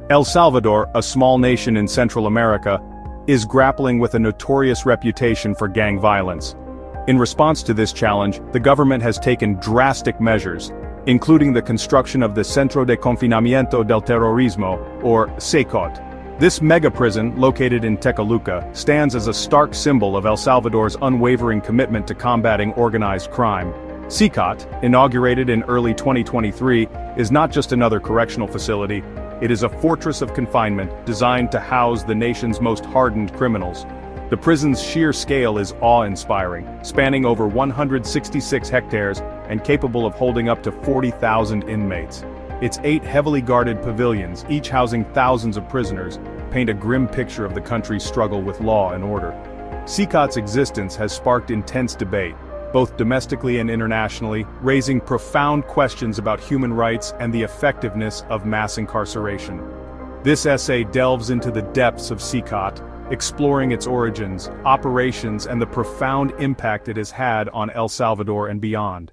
El Salvador, a small nation in Central America, is grappling with a notorious reputation for gang violence. In response to this challenge, the government has taken drastic measures, including the construction of the Centro de Confinamiento del Terrorismo, or CECOT. This mega-prison, located in Tecoluca, stands as a stark symbol of El Salvador's unwavering commitment to combating organized crime. CECOT, inaugurated in early 2023, is not just another correctional facility, it is a fortress of confinement designed to house the nation's most hardened criminals. The prison's sheer scale is awe-inspiring, spanning over 166 hectares and capable of holding up to 40,000 inmates. Its 8 heavily guarded pavilions, each housing thousands of prisoners, paint a grim picture of the country's struggle with law and order. CECOT's existence has sparked intense debate, both domestically and internationally, raising profound questions about human rights and the effectiveness of mass incarceration. This essay delves into the depths of CECOT, exploring its origins, operations, and the profound impact it has had on El Salvador and beyond.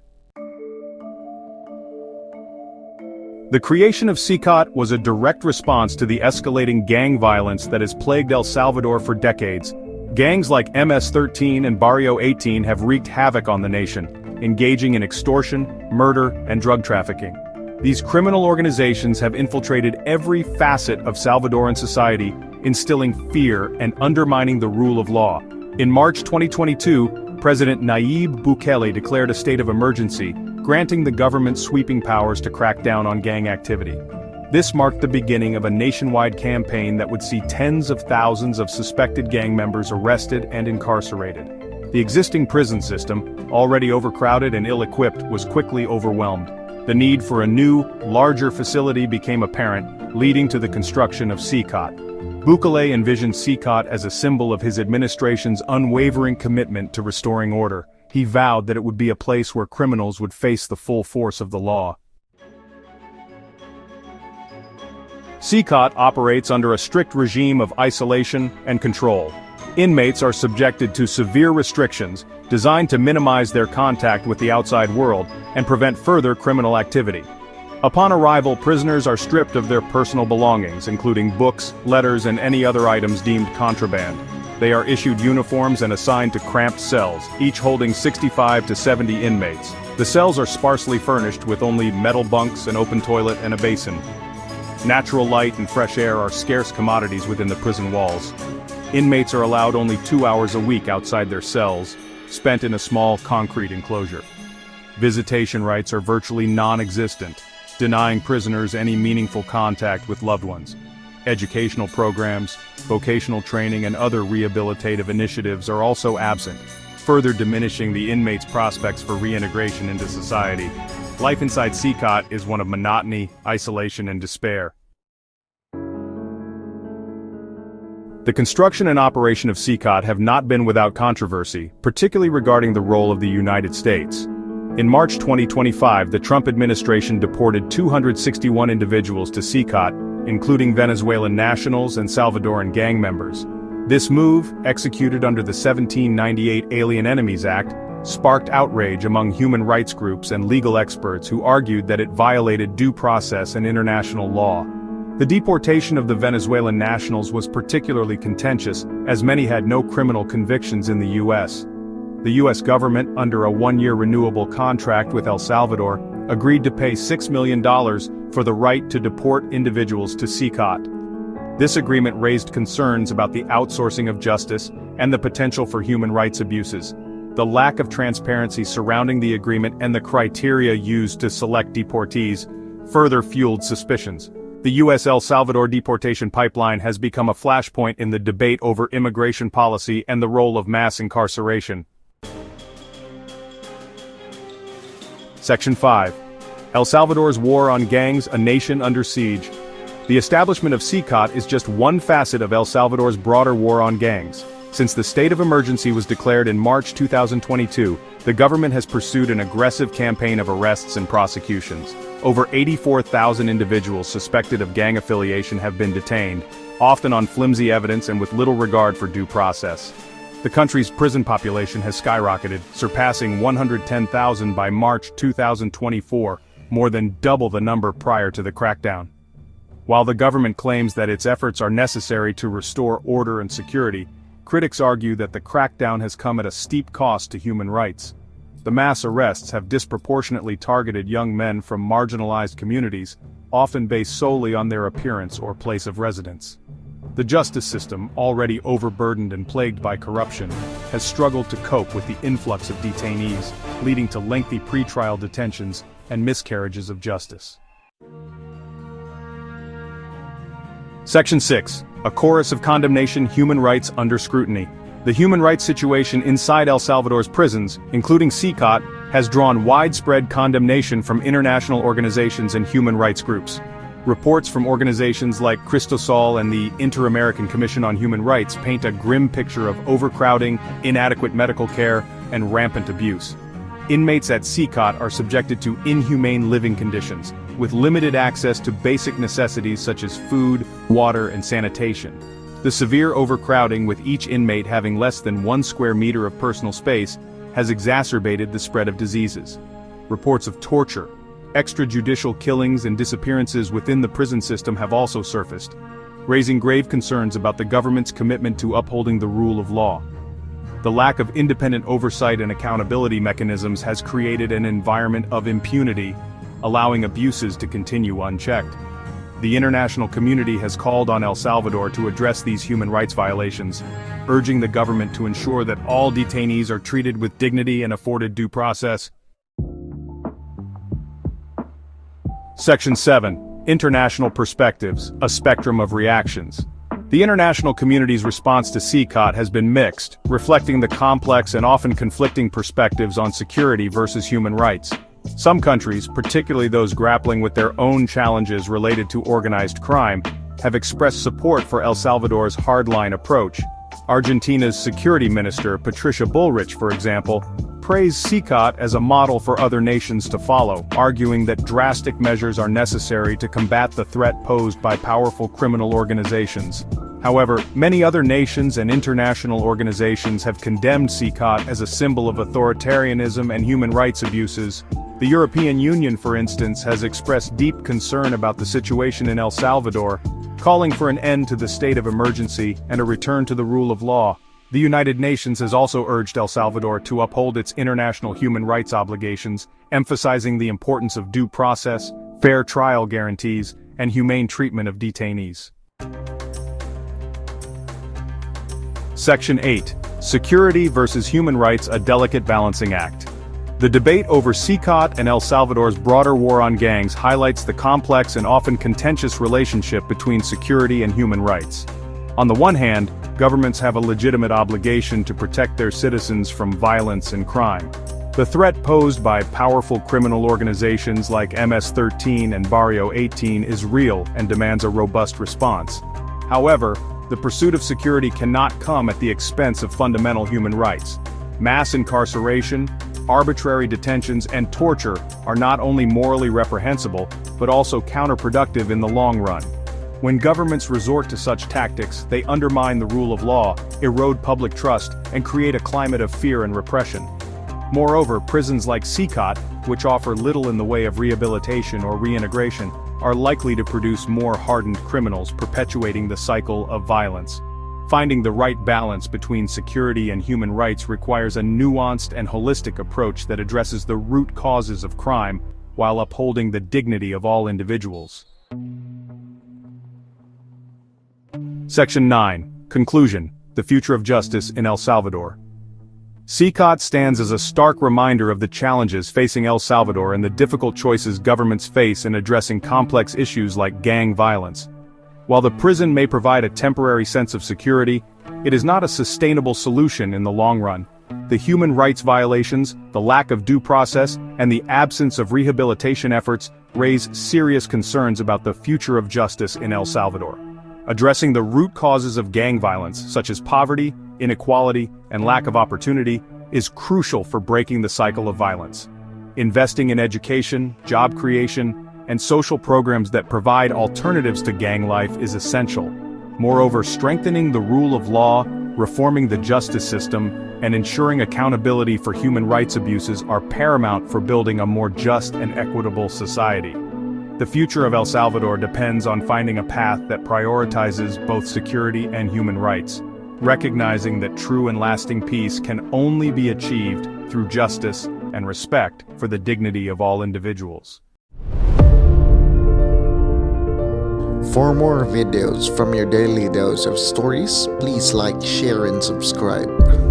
The creation of CECOT was a direct response to the escalating gang violence that has plagued El Salvador for decades. Gangs like MS-13 and Barrio 18 have wreaked havoc on the nation, engaging in extortion, murder, and drug trafficking. These criminal organizations have infiltrated every facet of Salvadoran society, instilling fear and undermining the rule of law. In March 2022, President Nayib Bukele declared a state of emergency, granting the government sweeping powers to crack down on gang activity. This marked the beginning of a nationwide campaign that would see tens of thousands of suspected gang members arrested and incarcerated. The existing prison system, already overcrowded and ill-equipped, was quickly overwhelmed. The need for a new, larger facility became apparent, leading to the construction of CECOT. Bukele envisioned CECOT as a symbol of his administration's unwavering commitment to restoring order. He vowed that it would be a place where criminals would face the full force of the law. CECOT operates under a strict regime of isolation and control. Inmates are subjected to severe restrictions, designed to minimize their contact with the outside world and prevent further criminal activity. Upon arrival, prisoners are stripped of their personal belongings, including books, letters, and any other items deemed contraband. They are issued uniforms and assigned to cramped cells, each holding 65 to 70 inmates. The cells are sparsely furnished with only metal bunks, an open toilet, and a basin. Natural light and fresh air are scarce commodities within the prison walls. Inmates are allowed only 2 hours a week outside their cells, spent in a small concrete enclosure. Visitation rights are virtually non-existent, denying prisoners any meaningful contact with loved ones. Educational programs, vocational training, and other rehabilitative initiatives are also absent, further diminishing the inmates' prospects for reintegration into society. Life inside CECOT is one of monotony, isolation, and despair. The construction and operation of CECOT have not been without controversy, particularly regarding the role of the United States. In March 2025, the Trump administration deported 261 individuals to CECOT, including Venezuelan nationals and Salvadoran gang members. This move, executed under the 1798 Alien Enemies Act, sparked outrage among human rights groups and legal experts who argued that it violated due process and international law. The deportation of the Venezuelan nationals was particularly contentious, as many had no criminal convictions in the U.S. The U.S. government, under a 1-year renewable contract with El Salvador, agreed to pay $6 million for the right to deport individuals to CECOT. This agreement raised concerns about the outsourcing of justice and the potential for human rights abuses. The lack of transparency surrounding the agreement and the criteria used to select deportees further fueled suspicions. The U.S. El Salvador deportation pipeline has become a flashpoint in the debate over immigration policy and the role of mass incarceration. Section 5. El Salvador's War on Gangs, a Nation Under Siege. The establishment of CECOT is just one facet of El Salvador's broader war on gangs. Since the state of emergency was declared in March 2022, the government has pursued an aggressive campaign of arrests and prosecutions. Over 84,000 individuals suspected of gang affiliation have been detained, often on flimsy evidence and with little regard for due process. The country's prison population has skyrocketed, surpassing 110,000 by March 2024, more than double the number prior to the crackdown. While the government claims that its efforts are necessary to restore order and security, critics argue that the crackdown has come at a steep cost to human rights. The mass arrests have disproportionately targeted young men from marginalized communities, often based solely on their appearance or place of residence. The justice system, already overburdened and plagued by corruption, has struggled to cope with the influx of detainees, leading to lengthy pretrial detentions and miscarriages of justice. Section 6. A chorus of condemnation: human rights under scrutiny. The human rights situation inside El Salvador's prisons, including CECOT, has drawn widespread condemnation from international organizations and human rights groups. Reports from organizations like Cristosol and the Inter-American Commission on Human Rights paint a grim picture of overcrowding, inadequate medical care, and rampant abuse. Inmates at CECOT are subjected to inhumane living conditions, with limited access to basic necessities such as food, water, and sanitation. The severe overcrowding, with each inmate having less than 1 square meter of personal space, has exacerbated the spread of diseases. Reports of torture, extrajudicial killings, and disappearances within the prison system have also surfaced, raising grave concerns about the government's commitment to upholding the rule of law. The lack of independent oversight and accountability mechanisms has created an environment of impunity, allowing abuses to continue unchecked. The international community has called on El Salvador to address these human rights violations, urging the government to ensure that all detainees are treated with dignity and afforded due process. Section 7. International perspectives: a spectrum of reactions. The international community's response to CECOT has been mixed, reflecting the complex and often conflicting perspectives on security versus human rights. Some countries, particularly those grappling with their own challenges related to organized crime, have expressed support for El Salvador's hardline approach. Argentina's Security Minister, Patricia Bullrich, for example, praised CECOT as a model for other nations to follow, arguing that drastic measures are necessary to combat the threat posed by powerful criminal organizations. However, many other nations and international organizations have condemned CECOT as a symbol of authoritarianism and human rights abuses. The European Union, for instance, has expressed deep concern about the situation in El Salvador, calling for an end to the state of emergency and a return to the rule of law. The United Nations has also urged El Salvador to uphold its international human rights obligations, emphasizing the importance of due process, fair trial guarantees, and humane treatment of detainees. Section 8. Security versus human rights: a delicate balancing act. The debate over CECOT and El Salvador's broader war on gangs highlights the complex and often contentious relationship between security and human rights. On the one hand, governments have a legitimate obligation to protect their citizens from violence and crime. The threat posed by powerful criminal organizations like MS-13 and Barrio 18 is real and demands a robust response. However, the pursuit of security cannot come at the expense of fundamental human rights. Mass incarceration, arbitrary detentions, and torture are not only morally reprehensible, but also counterproductive in the long run. When governments resort to such tactics, they undermine the rule of law, erode public trust, and create a climate of fear and repression. Moreover, prisons like CECOT, which offer little in the way of rehabilitation or reintegration, are likely to produce more hardened criminals, perpetuating the cycle of violence. Finding the right balance between security and human rights requires a nuanced and holistic approach that addresses the root causes of crime while upholding the dignity of all individuals. Section 9. Conclusion: the future of justice in El Salvador. CECOT stands as a stark reminder of the challenges facing El Salvador and the difficult choices governments face in addressing complex issues like gang violence. While the prison may provide a temporary sense of security, it is not a sustainable solution in the long run. The human rights violations, the lack of due process, and the absence of rehabilitation efforts raise serious concerns about the future of justice in El Salvador. Addressing the root causes of gang violence, such as poverty, inequality, and lack of opportunity, is crucial for breaking the cycle of violence. Investing in education, job creation, and social programs that provide alternatives to gang life is essential. Moreover, strengthening the rule of law, reforming the justice system, and ensuring accountability for human rights abuses are paramount for building a more just and equitable society. The future of El Salvador depends on finding a path that prioritizes both security and human rights, recognizing that true and lasting peace can only be achieved through justice and respect for the dignity of all individuals. For more videos from your daily dose of stories, please like, share, and subscribe.